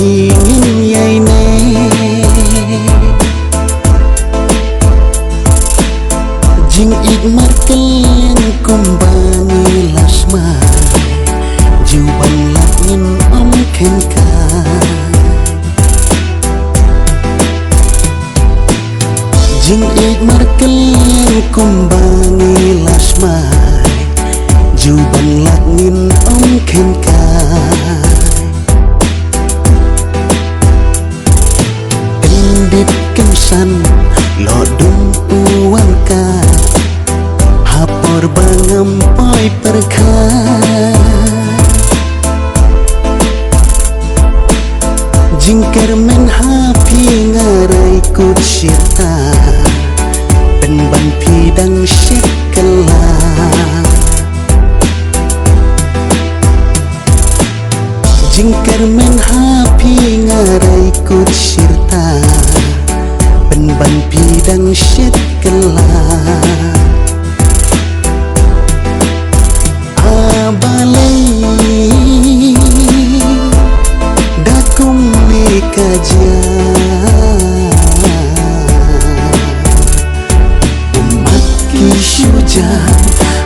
pingin yai ne jing ik markel kumbani lasma juban lakin om kenka jing ik markel kumbani lasma juban lakin om kenka san lo dum uang ka hapor bangam poi perkha jingkar men hapi ngarai kut syirta pen ban pidang syekela jingkar men hapi ngarai kut syirta ban pidang syet kelah abalai dakum mekaja umat kishuja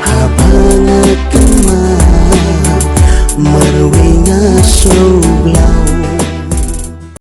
abang kema merwinga so